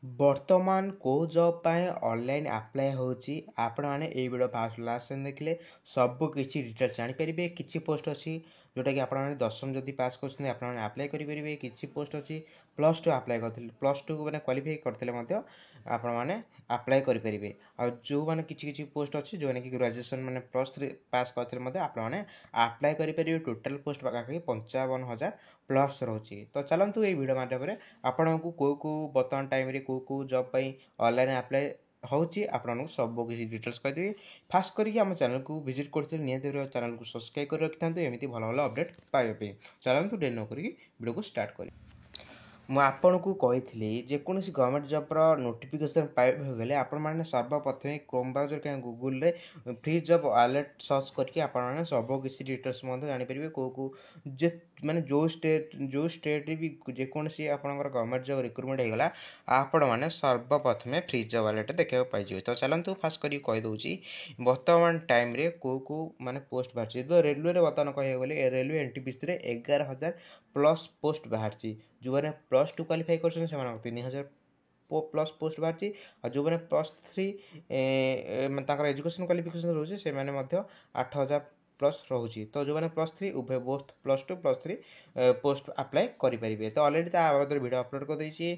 ବର୍ତ୍ତମାନ କେଉଁ ଜବ୍ ପାଇଁ ଅନଲାଇନ୍ ଆପ୍ଲାଏ ହେଉଛି ଆପଣମାନେ ଏଇ ଭିଡ଼ିଓ ଫାଷ୍ଟ ଲାଷ୍ଟ ଦେଖିଲେ ସବୁ କିଛି ଡିଟେଲ୍ସ ଜାଣିପାରିବେ। କିଛି ପୋଷ୍ଟ ଅଛି ଯେଉଁଟାକି ଆପଣମାନେ ଦଶମ ଯଦି ପାସ୍ କରୁଛନ୍ତି ଆପଣମାନେ ଆପ୍ଲାଏ କରିପାରିବେ। କିଛି ପୋଷ୍ଟ ଅଛି ପ୍ଲସ୍ ଟୁ ଆପ୍ଲାଏ କରିଥିଲେ ପ୍ଲସ୍ ଟୁ ମାନେ କ୍ୱାଲିଫାଇ କରିଥିଲେ ମଧ୍ୟ ଆପଣମାନେ ଆପ୍ଲାଏ କରିପାରିବେ। ଆଉ ଯେଉଁମାନେ କିଛି ପୋଷ୍ଟ ଅଛି ଯେଉଁମାନେ କି ଗ୍ରାଜୁଏସନ୍ ମାନେ +3 ପାସ୍ କରିଥିଲେ ମଧ୍ୟ ଆପଣମାନେ ଆପ୍ଲାଏ କରିପାରିବେ। ଟୋଟାଲ୍ ପୋଷ୍ଟ ପାଖାପାଖି 55,000 ପ୍ଲସ୍ ରହୁଛି। ତ ଚାଲନ୍ତୁ ଏଇ ଭିଡ଼ିଓ ମାଧ୍ୟମରେ ଆପଣଙ୍କୁ କେଉଁ ବର୍ତ୍ତମାନ ଟାଇମ୍ରେ କେଉଁ ଜବ୍ ପାଇଁ ଅନଲାଇନ୍ ଆପ୍ଲାଏ ହେଉଛି ଆପଣଙ୍କୁ ସବୁ କିଛି ଡିଟେଲ୍ସ କହିଦେବି। ଫାଷ୍ଟ କରିକି ଆମ ଚ୍ୟାନେଲକୁ ଭିଜିଟ୍ କରୁଥିଲେ ନିହାତି ଭାବରେ ଚ୍ୟାନେଲକୁ ସବସ୍କ୍ରାଇବ୍ କରି ରଖିଥାନ୍ତୁ ଏମିତି ଭଲ ଭଲ ଅପଡ଼େଟ୍ ପାଇବା ପାଇଁ। ଚାଲନ୍ତୁ ଡେରି ନ କରିକି ଭିଡ଼ିଓକୁ ଷ୍ଟାର୍ଟ କରିବା। ମୁଁ ଆପଣଙ୍କୁ କହିଥିଲି ଯେକୌଣସି ଗଭର୍ଣ୍ଣମେଣ୍ଟ ଜବ୍ର ନୋଟିଫିକେସନ୍ ପାଇବାକୁ ଗଲେ ଆପଣମାନେ ସର୍ବପ୍ରଥମେ କ୍ରୋମ୍ ବ୍ରାଉଜର୍ କିମ୍ବା ଗୁଗୁଲରେ ଫ୍ରି ଜବ୍ ଆଲର୍ଟ ସର୍ଚ୍ଚ କରିକି ଆପଣମାନେ ସବୁ କିଛି ଡିଟେଲ୍ସ ମଧ୍ୟ ଜାଣିପାରିବେ। ଯେ ମାନେ ଯେଉଁ ଷ୍ଟେଟ୍ରେ ବି ଯେକୌଣସି ଆପଣଙ୍କର ଗଭର୍ଣ୍ଣମେଣ୍ଟ ଜବ୍ ରିକ୍ରୁଟମେଣ୍ଟ ହେଇଗଲା ଆପଣମାନେ ସର୍ବପ୍ରଥମେ ଫ୍ରି ଜବ୍ ଆଲର୍ଟ ଦେଖିବାକୁ ପାଇଯିବେ। ତ ଚାଲନ୍ତୁ ଫାଷ୍ଟ କରିକି କହିଦେଉଛି ବର୍ତ୍ତମାନ ଟାଇମ୍ରେ କେଉଁ ମାନେ ପୋଷ୍ଟ ବାହାରିଛି। ତ ରେଲୱେରେ ବର୍ତ୍ତମାନ କହିବାକୁ ଗଲେ ରେଲୱେ NTPCରେ 11,000 ପ୍ଲସ୍ ପୋଷ୍ଟ ବାହାରିଛି। ଯେଉଁମାନେ +2 କ୍ୱାଲିଫାଇ କରୁଛନ୍ତି ସେମାନଙ୍କୁ 3,000 ପ୍ଲସ୍ ପୋଷ୍ଟ ବାହାରିଛି। ଆଉ ଯେଉଁମାନେ +3 ତାଙ୍କର ଏଜୁକେସନ୍ କ୍ୱାଲିଫିକେସନ୍ ରହୁଛି ସେମାନେ ମଧ୍ୟ 8,000 ପ୍ଲସ୍ ରହୁଛି। ତ ଯେଉଁମାନେ +3 ଉଭୟ ବୋଥ୍ +2 +3 ପୋଷ୍ଟ ଆପ୍ଲାଏ କରିପାରିବେ। ତ ଅଲରେଡ଼ି ତା ବାବଦରେ ଭିଡ଼ିଓ ଅପଲୋଡ଼ କରିଦେଇଛି।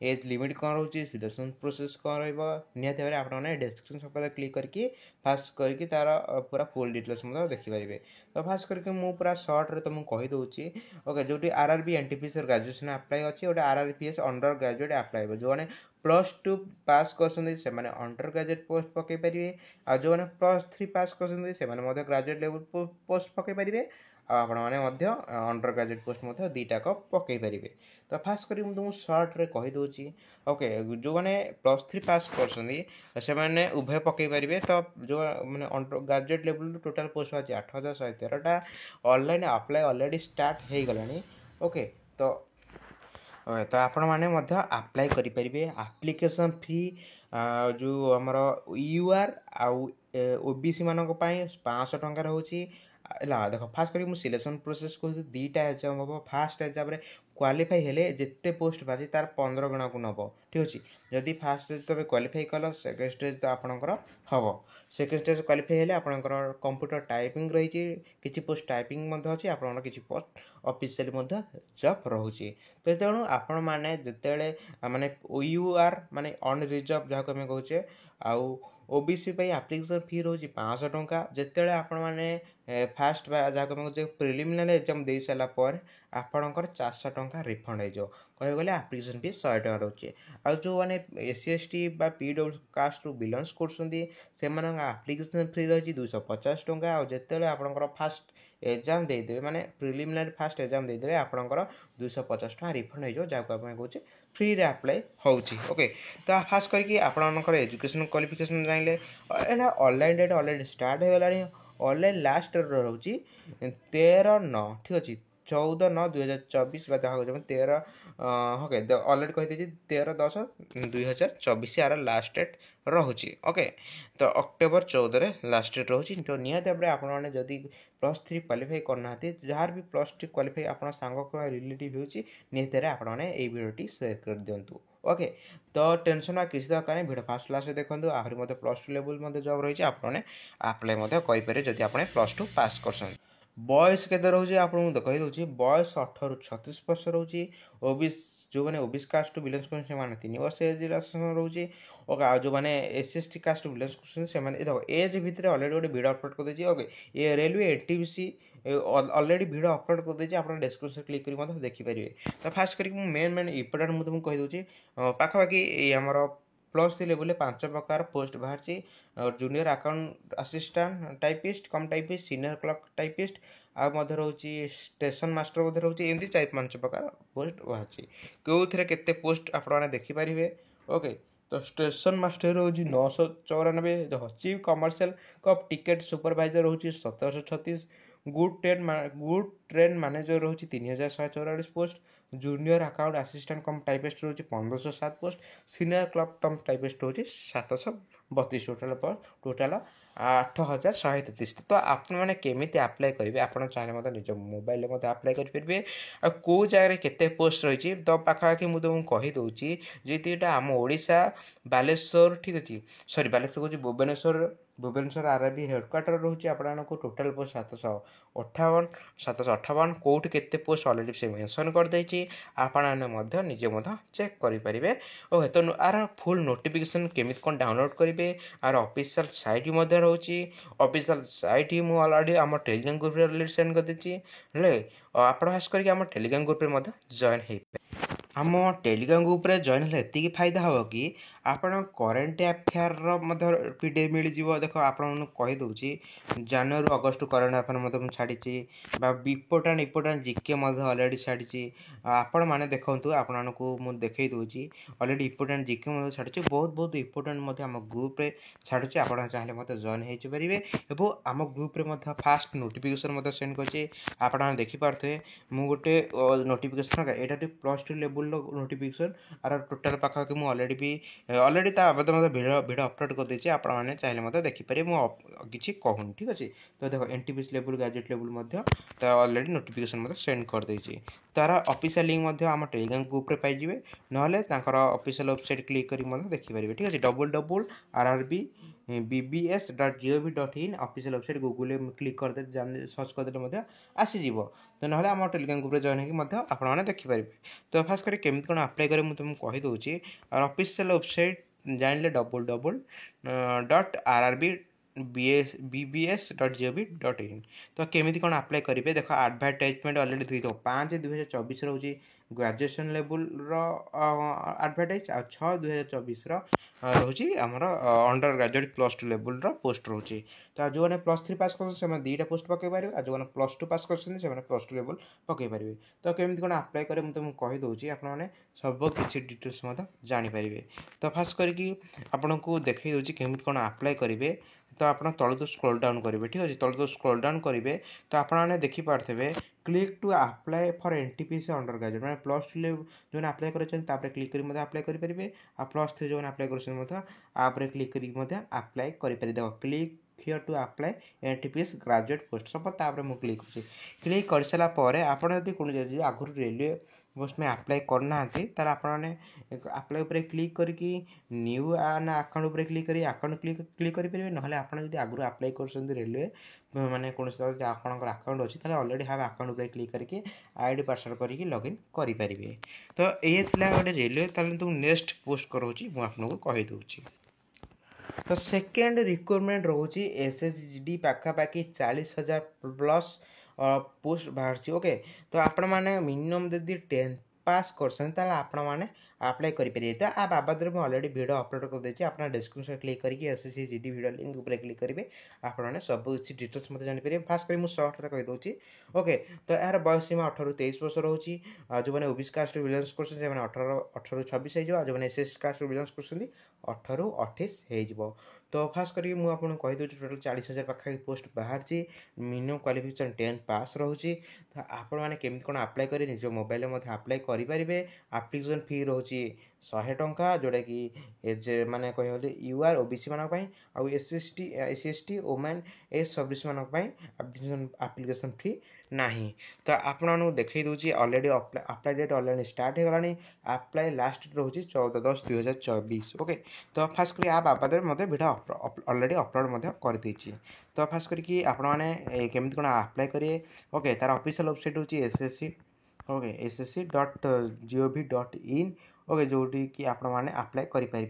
ଏଜ୍ ଲିମିଟ୍ କ'ଣ ରହୁଛି, ସିଲେକ୍ସନ୍ ପ୍ରୋସେସ୍ କ'ଣ ରହିବ, ନିହାତି ଭାବରେ ଆପଣମାନେ ଡେସ୍କ୍ରିପସନ୍ ଉପରେ କ୍ଲିକ୍ କରିକି ଫାଷ୍ଟ କରିକି ତା'ର ପୁରା ଫୁଲ୍ ଡିଟେଲ୍ସ ମଧ୍ୟ ଦେଖିପାରିବେ। ତ ଫାଷ୍ଟ କରିକି ମୁଁ ପୁରା ସର୍ଟରେ ତୁମକୁ କହିଦେଉଛି। ଓକେ, ଯେଉଁଠି RRB NTPC ଗ୍ରାଜୁଏସନ୍ ଆପ୍ଲାଏ ଅଛି, ଗୋଟେ RRPS ଅଣ୍ଡର ଗ୍ରାଜୁଏଟ୍ ଆପ୍ଲାଏ ହେବ। ଯେଉଁମାନେ +2 ପାସ୍ କରିଛନ୍ତି ସେମାନେ ଅଣ୍ଡର ଗ୍ରାଜୁଏଟ୍ ପୋଷ୍ଟ ପକାଇ ପାରିବେ। ଆଉ ଯେଉଁମାନେ +3 ପାସ୍ କରିଛନ୍ତି ସେମାନେ ମଧ୍ୟ ଗ୍ରାଜୁଏଟ୍ ଲେଭେଲ୍ ପୋଷ୍ଟ ପକାଇ ପାରିବେ। ଆଉ ଆପଣମାନେ ମଧ୍ୟ ଅଣ୍ଡର ଗ୍ରାଜୁଏଟ୍ ପୋଷ୍ଟ ମଧ୍ୟ ଦୁଇଟାକ ପକାଇ ପାରିବେ। ତ ଫାଷ୍ଟ କରି ମୁଁ ତୁମକୁ ସର୍ଟରେ କହିଦେଉଛି। ଓକେ, ଯେଉଁମାନେ +3 ପାସ୍ କରୁଛନ୍ତି ସେମାନେ ଉଭୟ ପକାଇ ପାରିବେ। ତ ଯେଉଁ ମାନେ ଅଣ୍ଡର ଗ୍ରାଜୁଏଟ୍ ଲେଭେଲ୍ରୁ ଟୋଟାଲ୍ ପୋଷ୍ଟ ଅଛି 8,113ଟା। ଅନଲାଇନ୍ ଆପ୍ଲାଏ ଅଲରେଡ଼ି ଷ୍ଟାର୍ଟ ହେଇଗଲାଣି। ଓକେ, ତ ଆପଣମାନେ ମଧ୍ୟ ଆପ୍ଲାଏ କରିପାରିବେ। ଆପ୍ଲିକେସନ୍ ଫି ଯେଉଁ ଆମର UR ଆଉ OBC ମାନଙ୍କ ପାଇଁ 500 ଟଙ୍କା ରହୁଛି। ହେଲା ଦେଖ, ଫାଷ୍ଟ କରି ମୁଁ ସିଲେକ୍ସନ୍ ପ୍ରୋସେସ୍ କହୁଛି। ଦୁଇଟା ଏକ୍ଜାମ୍ ହେବ। ଫାଷ୍ଟ ଏକ୍ଜାମ୍ରେ କ୍ୱାଲିଫାଇ ହେଲେ ଯେତେ ପୋଷ୍ଟ ବାହାରିଛି ତା'ର 15 ଗୁଣକୁ ନେବ। ଠିକ୍ ଅଛି। ଯଦି ଫାଷ୍ଟ ଷ୍ଟେଜ୍ ତୁମେ କ୍ୱାଲିଫାଇ କଲ, ସେକେଣ୍ଡ ଷ୍ଟେଜ୍ ତ ଆପଣଙ୍କର ହେବ। ସେକେଣ୍ଡ ଷ୍ଟେଜ୍ କ୍ୱାଲିଫାଇ ହେଲେ ଆପଣଙ୍କର କମ୍ପ୍ୟୁଟର ଟାଇପିଂ ରହିଛି, କିଛି ପୋଷ୍ଟ ଟାଇପିଂ ମଧ୍ୟ ଅଛି, ଆପଣଙ୍କର କିଛି ପୋଷ୍ଟ ଅଫିସିଆଲି ମଧ୍ୟ ଜବ୍ ରହୁଛି। ତ ତେଣୁ ଆପଣମାନେ ଯେତେବେଳେ ମାନେ UR ମାନେ ଅନରିଜର୍ଭ ଯାହାକୁ ଆମେ କହୁଛେ, ଆଉ OBC ପାଇଁ ଆପ୍ଲିକେସନ୍ ଫି ରହୁଛି 500 ଟଙ୍କା। ଯେତେବେଳେ ଆପଣମାନେ ଫାଷ୍ଟ ଯାହାକୁ ଆମେ କହୁଛେ ପ୍ରିଲିମିନାରୀ ଏକ୍ଜାମ୍ ଦେଇସାରିଲା ପରେ ଆପଣଙ୍କର 400 ଟଙ୍କା ରିଫଣ୍ଡ ହେଇଯିବ। କହିବାକୁ ଗଲେ ଆପ୍ଲିକେସନ୍ ଫି 100 ଟଙ୍କା ରହୁଛି। ଆଉ ଯେଉଁମାନେ SC ST ବା PW କାଷ୍ଟରୁ ବିଲଙ୍ଗସ୍ କରୁଛନ୍ତି ସେମାନଙ୍କ ଆପ୍ଲିକେସନ୍ ଫି ରହିଛି 250 ଟଙ୍କା। ଆଉ ଯେତେବେଳେ ଆପଣଙ୍କର ଫାଷ୍ଟ ଏକ୍ଜାମ୍ ଦେଇଦେବେ ମାନେ ପ୍ରିଲିମିନାରୀ ଫାଷ୍ଟ ଏକ୍ଜାମ୍ ଦେଇଦେବେ ଆପଣଙ୍କର 250 ଟଙ୍କା ରିଫଣ୍ଡ ହେଇଯିବ, ଯାହାକୁ ଆମେ କହୁଛେ ଫ୍ରିରେ ଆପ୍ଲାଏ ହେଉଛି। ଓକେ, ତ ଫାଷ୍ଟ କରିକି ଆପଣଙ୍କର ଏଜୁକେସନ୍ କ୍ୱାଲିଫିକେସନ୍ ଜାଣିଲେ। ଏଇଟା ଅନଲାଇନ୍ ଡେଟ୍ ଅଲରେଡ଼ି ଷ୍ଟାର୍ଟ ହେଇଗଲାଣି। ଅନଲାଇନ୍ ଲାଷ୍ଟ ରହୁଛି 13/9। ଠିକ୍ ଅଛି, 14/9/2024 ବା ଯାହା କହୁଛନ୍ତି 13 ଓକେ ଅଲରେଡ଼ି କହିଦେଇଛି 13/10/2024 ଆର ଲାଷ୍ଟ ଡେଟ୍ ରହୁଛି। ଓକେ, ତ ଅକ୍ଟୋବର 14ରେ ଲାଷ୍ଟ ଡେଟ୍ ରହୁଛି। ତ ନିହାତି ଭାବରେ ଆପଣମାନେ ଯଦି +3 କ୍ୱାଲିଫାଇ କରିନାହାନ୍ତି, ଯାହାର ବି +2 କ୍ୱାଲିଫାଇ ଆପଣ ସାଙ୍ଗ କିମ୍ବା ରିଲେଟିଭ୍ ହେଉଛି, ନିହାତି ଭାବରେ ଆପଣମାନେ ଏଇ ଭିଡ଼ିଓଟି ସେୟାର କରିଦିଅନ୍ତୁ। ଓକେ, ତ ଟେନସନ୍ କିଛି ଦରକାର ନାହିଁ। ଭିଡ଼ିଓ ଫାଷ୍ଟ ଲାଷ୍ଟ ଦେଖନ୍ତୁ। ଆହୁରି ମଧ୍ୟ +2 ଲେଭେଲ୍ ମଧ୍ୟ ଜବ୍ ରହିଛି, ଆପଣମାନେ ଆପ୍ଲାଏ ମଧ୍ୟ କରିପାରିବେ ଯଦି ଆପଣ +2 ପାସ୍ କରୁଛନ୍ତି। ବୟସ କେତେ ରହୁଛି ଆପଣଙ୍କୁ କହିଦେଉଛି। ବୟସ 18ରୁ 36 ବର୍ଷ ରହୁଛି। ଯେଉଁମାନେ OBC କାଷ୍ଟରୁ ବିଲଙ୍ଗସ୍ କରୁଛନ୍ତି ସେମାନେ 3 ବର୍ଷ ଏଜ୍ ରିଲାକ୍ସେସନ୍ ରହୁଛି। ଓକେ, ଆଉ ଯେଉଁମାନେ SC ST କାଷ୍ଟରୁ ବିଲଙ୍ଗସ୍ କରୁଛନ୍ତି ସେମାନେ ଦେଖ ଏଜ୍ ଭିତରେ ଅଲରେଡ଼ି ଗୋଟେ ଭିଡ଼ିଓ ଅପଲୋଡ଼ କରିଦେଇଛି। ଓକେ, ଏ railway NTPC already video upload କରିଦେଇଛି, ଆପଣ ଡେସ୍କ୍ରିପସନ୍ କ୍ଲିକ୍ କରି ମଧ୍ୟ ଦେଖିପାରିବେ। ତ ଫାଷ୍ଟ କରିକି ମୁଁ ମେନ୍ ଇମ୍ପୋର୍ଟାଣ୍ଟ ମୁଁ ତୁମକୁ କହିଦେଉଛି। ପାଖାପାଖି ଏଇ ଆମର +3 ଲେଭେଲ୍ରେ 5 ପ୍ରକାର ପୋଷ୍ଟ ବାହାରିଛି। ଜୁନିୟର ଆକାଉଣ୍ଟ ଆସିଷ୍ଟାଣ୍ଟ ଟାଇପିଷ୍ଟ, କମ୍ ଟାଇପିଷ୍ଟ, ସିନିୟର କ୍ଲର୍କ ଟାଇପିଷ୍ଟ, ଆଉ ମଧ୍ୟ ରହୁଛି ଷ୍ଟେସନ୍ ମାଷ୍ଟର ମଧ୍ୟ ରହୁଛି। ଏମିତି 4-5 ପ୍ରକାର ପୋଷ୍ଟ ବାହାରିଛି। କେଉଁଥିରେ କେତେ ପୋଷ୍ଟ ଆପଣମାନେ ଦେଖିପାରିବେ। ଓକେ, ତ ଷ୍ଟେସନ୍ ମାଷ୍ଟର ରହୁଛି 994। ଦେଖ, chief commercial cup ticket supervisor ରହୁଛି 1736। ଗୁଡ୍ ଟ୍ରେନ୍ ମ୍ୟାନେଜର ରହୁଛି 3,144 ପୋଷ୍ଟ। जूनियर अकाउंट असिस्टेंट कम टाइपिस्ट रोचे 1507 पोस्ट, सीनियर क्लब कम टाइपिस्ट रोचे 732 टोटाल 8133। तो आपण मैंने केमिति अप्लाई करेंगे आप चाहिए निज मोबाइल अप्लाई करेंगे आ कौ जगह केते पोस्ट रही तो पाखापाखि मुझे तुमको कहीदे जी आम ओडिशा बालेश्वर ठीक अच्छे सॉरी बालेश्वर कह भुवनेश्वर आरआरबी हेडक्वार्टर रोचे आपको टोटाल पोस्ट 758 कौट केते पोस्ट अलरेडी से मेंशन करदे आपने निजे चेक करेंगे। ओके तो आर फुल नोटिफिकेशन केमिति कौन डाउनलोड करेंगे आर ऑफिशियल साइट रोचे ऑफिशियल साइट मुझे अलरेडी आम टेलीग्राम ग्रुप अलरेडी सेंड कर देती आप खास करके आम टेलीग्राम ग्रुप में जॉइन हो आम टेलीग्राम ग्रुप रे जॉइन हेल्ले एतिकी फायदा हम कि आपण करेन्ट अफेयर पीडीएफ मिल जाव देख आपन कहीदे जनवरी अगस्ट करेन्ट अफेयर छाड़ी इम्पोर्टाट जिके अलरेडी छाड़ी आपण मैंने देखूँ आपको मुझे देखई दूसरी अलरेडी इम्पोर्टाट जिके छाड़ी बहुत इम्पोर्टाट आम ग्रुप रे छाड़ुची आप चाहिए मत जॉइन होपारे और आम ग्रुप रे फास्ट नोटिफिकेशन सेंड करछे आपन देखिपारे मु गोटे नोटिफिकेशन यहाँ +2 लेवल नोटिफिकेशन आर टोटाल पाखापाखि मुझे अलरेडी भिड अपलोड कर देती आपने चाहिए मत देखिपारे मुझे कहूनी ठीक अच्छे। तो देख NTPC level graduate level already notification send कर देती तार ऑफिशियल लिंक आम टेलीग्राम ग्रुप रे पाइबे ना ऑफिशियल वेबसाइट क्लिक कर देखिपारे ठीक अच्छे www.rrbbbs.gov.in official website Google click कर सर्च करदे आसीज तो ना आम टेलीग्राम ग्रुप जॉइन होगी आपने देखिपारे। तो खास कर केमी कौन अप्लाई करें मुझे तुमको कहीदे और ऑफिशियल वेबसाइट जानले www.rrbbbs.gov.in तो केमी कौन अप्लाई करेंगे देख एडवर्टाइजमेंट अलरेडी थी 5/2024 रोचे ग्रेजुएशन लेवल एडवर्टाइज आ 6/2024 रोचे आमर अंडर ग्रेजुएट +2 लेवल पोस्ट रोचे। तो जो मैंने +3 पास कर दुईटा पोस्ट पकई पारे जो मैंने +2 पास कर +2 लेवल पकई पारे। तो केमी कौन अप्लाई करें मुझे तुमको कहीदे आपने सब किसी डिटेल्स जानीपारे। तो खास करके आपन को देखई दूसरी केमी कौन अप्लाई करेंगे तो आप तलू स्क्रॉल डाउन करेंगे ठीक अच्छे तलू स्क्रॉल डाउन करेंगे तो आपने देखिपारे click to apply for NTPC under graduate मैंने +2 जो अप्लाई कर क्लिक कर अप्लाई करेंगे आ +3 जो अप्लाई कर क्लिक कर अप्लाई करेंगे देख click here to apply NTPC graduate post सब मुझे क्लिक क्लिक कर सारापर आपड़ी कौन आगुरी रेलवे पोस्ट में अप्लाई करना तार आपने अप्लाई उपर क्लिक करके न्यू अकाउंट उपर क्लिक कर अकाउंट क्लिक करेंगे ना आपड़ी आगुरी अप्लाई कर रेलवे माने कौन आपंकर अकाउंट अच्छी अलरेडी हाव अकाउंट उपर क्लिक करके आईडी पासवर्ड करके लॉगिन करेंगे। तो ये गोटे रेलवे तुम नेक्स्ट पोस्ट कराऊँगी मुझे कहीदे। तो सेकेंड रिक्वायरमेंट रोचे एसएसजी पाखापाखि 40,000 प्लस पोस्ट बाहर ओके। तो आपण मैंने मिनिमम यदि 10th पास कर अप्लाई करेंगे। तो आ बाबद में अलरेडी वीडियो अपलोड कर देती आप डिस्क्रिप्शन क्लिक करके एसएसजी वीडियो लिंक उपर क्लिक करेंगे आपने सब किसी डिटेल्स मत जानीपर फास्ट कर मुझे सर्ट कहीदे ओके। तो यार बयस सीमा 18 ରୁ 23 वर्ष रोचे जो मैंने ओबीसी कास्ट बिलोंग्स कर 18 ରୁ 26 हो जो मैंने एसएससी कास्ट बिलोंग्स कर 18 ରୁ 28 हो। तो खास करके मुझे कहीदे टोटाल 40,000 पाखापाखि पोस्ट बाहर मिनिमम क्वालिफिकेशन 10th पास रोचे। तो आपण मैंने केमी कौन अप्लाई करें निज मोबाइल अप्लाई करेंगे आप्लिकेसन फी रोचे 100 टंका जोटा कि एज माने कह यूआर ओबीसी मानी आउ SC women ex service application fee नहीं। तो आपको देखई दूसरी already apply date already start हो गला अप्लाई लास्ट डेट रोचे 14/10/2024 ओके। तो फास्ट कर आ बाबद में वीडियो अलरेडी अपलोड कर देती। तो फास्ट करके आपने केमी कौन अप्लाई करेंगे ओके तार ऑफिशियल वेबसाइट हूँ एसएससी ओके ssc.gov.in ओके जोटी कि आपने अप्लाई करेंगे।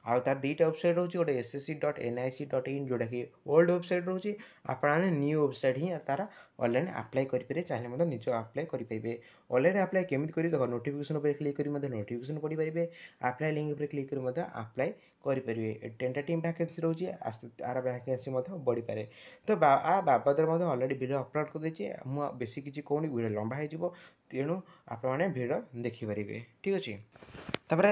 आउ तार दुईटा वेबसाइट रोचे गोटे ssc.nic.in जोटा कि ओल्ड वेबसाइट रोचे आपने न्यू वेबसाइट ही तार ऑनलाइन अप्लाई करेंगे चाहिए मतलब निज अप्लाई करेंगे। ऑनलाइन अप्लाई केमी कर देख नोटिफिकेशन उपर क्लिक कर नोटिफिकेशन पढ़ी पारे अप्लाई लिंक उपर क्लिक कर अप्लाई करेंगे। टेंटेटिव वैकेंसी रोचे आर वैकेंसी बढ़ी पारे। तो आ बाबद में अलरेडी वीडियो अपलोड कर देती मुझे बेसी किसी कहूनी वीडियो लंबा हो तेणु आपने वीडियो देखिपारे ठीक अच्छे। तापर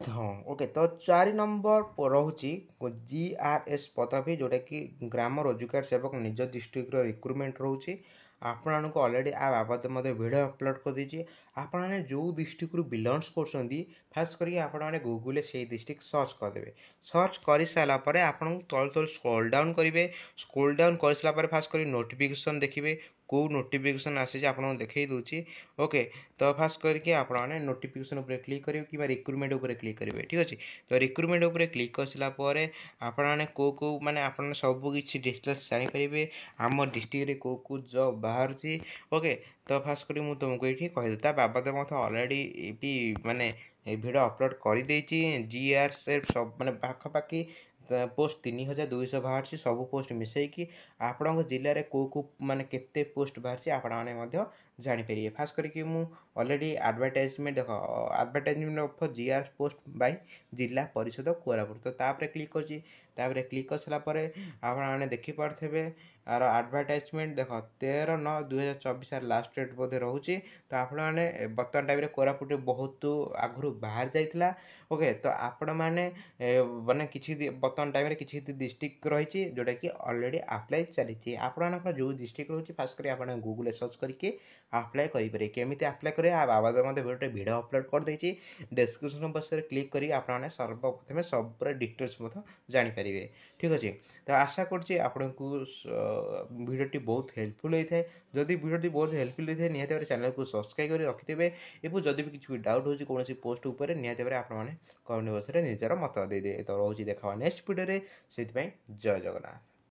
हाँ ओके। तो 4 नंबर रोचे जीआरएस पदवी जोटा कि ग्राम रोजगार सेवक निज डिस्ट्रिक्ट रिक्रुटमेंट रोचे ଆପଣମାନଙ୍କୁ ଅଲରେଡ଼ି ଆ ବାବଦ ମଧ୍ୟ ଭିଡ଼ିଓ ଅପଲୋଡ଼ କରିଦେଇଛି। ଆପଣମାନେ ଯେଉଁ ଡିଷ୍ଟ୍ରିକ୍ଟରୁ ବିଲଙ୍ଗସ୍ କରୁଛନ୍ତି ଫାର୍ଷ୍ଟ କରିକି ଆପଣମାନେ ଗୁଗୁଲରେ ସେଇ ଡିଷ୍ଟ୍ରିକ୍ଟ ସର୍ଚ୍ଚ କରିଦେବେ। ସର୍ଚ୍ଚ କରିସାରିଲା ପରେ ଆପଣଙ୍କୁ ତଳୁ ସ୍କ୍ରୋଲ୍ ଡାଉନ୍ କରିବେ। ସ୍କ୍ରୋଲ୍ ଡାଉନ୍ କରିସାରିଲା ପରେ ଫାର୍ଷ୍ଟ କରି ନୋଟିଫିକେସନ୍ ଦେଖିବେ, କେଉଁ ନୋଟିଫିକେସନ୍ ଆସିଛି ଆପଣଙ୍କୁ ଦେଖାଇ ଦେଉଛି। ଓକେ, ତ ଫାର୍ଷ୍ଟ କରିକି ଆପଣମାନେ ନୋଟିଫିକେସନ୍ ଉପରେ କ୍ଲିକ୍ କରିବେ କିମ୍ବା ରିକ୍ରୁଟମେଣ୍ଟ ଉପରେ କ୍ଲିକ୍ କରିବେ। ଠିକ୍ ଅଛି, ତ ରିକ୍ରୁଟମେଣ୍ଟ ଉପରେ କ୍ଲିକ୍ କରିସାରିଲା ପରେ ଆପଣମାନେ କେଉଁ ମାନେ ଆପଣ ସବୁ କିଛି ଡିଟେଲ୍ସ ଜାଣିପାରିବେ। ଆମ ଡିଷ୍ଟ୍ରିକ୍ଟରେ କେଉଁ ଜବ୍ ବାହାରୁଛି। ଓକେ, ତ ଫାର୍ଷ୍ଟ କରି ମୁଁ ତୁମକୁ ଏଇଠି କହିଦେବି। ତା ବାବଦ ମଧ୍ୟ ଅଲରେଡ଼ି ଏଇଠି ମାନେ ଭିଡ଼ିଓ ଅପଲୋଡ଼ କରିଦେଇଛି। GRC ସବୁ ମାନେ ପାଖାପାଖି ପୋଷ୍ଟ 3200 ବାହାରିଛି। ସବୁ ପୋଷ୍ଟ ମିଶାଇକି ଆପଣଙ୍କ ଜିଲ୍ଲାରେ କେଉଁ ମାନେ କେତେ ପୋଷ୍ଟ ବାହାରିଛି ଆପଣମାନେ ମଧ୍ୟ ଜାଣିପାରିବେ। ଫାର୍ଷ୍ଟ କରିକି ମୁଁ ଅଲରେଡ଼ି ଆଡ଼ଭର୍ଟାଇଜମେଣ୍ଟ ଦେଖ, advertisement of GR post Bai ଜିଲ୍ଲା ପରିଷଦ କୋରାପୁଟ, ତ ତାପରେ କ୍ଲିକ୍ କରୁଛି। ତାପରେ କ୍ଲିକ୍ କରିସାରିଲା ପରେ ଆପଣମାନେ ଦେଖିପାରୁଥିବେ ଆର ଆଡ଼ଭର୍ଟାଇଜମେଣ୍ଟ ଦେଖ 13/9/2024 ଲାଷ୍ଟ ଡେଟ୍ ବୋଧେ ରହୁଛି। ତ ଆପଣମାନେ ବର୍ତ୍ତମାନ ଟାଇମ୍ରେ କୋରାପୁଟରେ ବହୁତ ଆଗରୁ ବାହାରି ଯାଇଥିଲା। ଓକେ, ତ ଆପଣମାନେ ମାନେ କିଛି ବର୍ତ୍ତମାନ ଟାଇମ୍ରେ କିଛି ଡିଷ୍ଟ୍ରିକ୍ଟ ରହିଛି ଯେଉଁଟାକି ଅଲରେଡ଼ି ଆପ୍ଲାଏ ଚାଲିଛି। ଆପଣମାନଙ୍କର ଯେଉଁ ଡିଷ୍ଟ୍ରିକ୍ଟ ରହୁଛି ଫାର୍ଷ୍ଟ କରି ଆପଣ ଗୁଗୁଲରେ ସର୍ଚ୍ଚ କରିକି ଆପ୍ଲାଏ କରିପାରିବେ। କେମିତି ଆପ୍ଲାଏ କରିବେ ଆ ବାବଦରେ ମଧ୍ୟ ଗୋଟେ ଭିଡ଼ିଓ ଅପଲୋଡ଼ କରିଦେଇଛି। ଡେସ୍କ୍ରିପସନ୍ ବକ୍ସରେ କ୍ଲିକ୍ କରି ଆପଣମାନେ ସର୍ବପ୍ରଥମେ ସବୁର ଡିଟେଲ୍ସ ମଧ୍ୟ ଜାଣିପାରିବେ। ଠିକ୍ ଅଛି, ତ ଆଶା କରୁଛି ଆପଣଙ୍କୁ ଭିଡ଼ିଓଟି ବହୁତ ହେଲ୍ପଫୁଲ୍ ହୋଇଥାଏ। ଯଦି ଭିଡ଼ିଓଟି ବହୁତ ହେଲ୍ପଫୁଲ୍ ହୋଇଥାଏ ନିହାତି ଭାବରେ ଚ୍ୟାନେଲକୁ ସବସ୍କ୍ରାଇବ୍ କରି ରଖିଥିବେ। ଏବଂ ଯଦି ବି କିଛି ବି ଡାଉଟ୍ ହେଉଛି କୌଣସି ପୋଷ୍ଟ ଉପରେ ନିହାତି ଭାବରେ ଆପଣମାନେ କମେଣ୍ଟ ବକ୍ସରେ ନିଜର ମତ ଦେଇଦେବେ। ତ ରହୁଛି ଦେଖା ନେକ୍ସଟ ଭିଡ଼ିଓରେ, ସେଥିପାଇଁ ଜୟ ଜଗନ୍ନାଥ।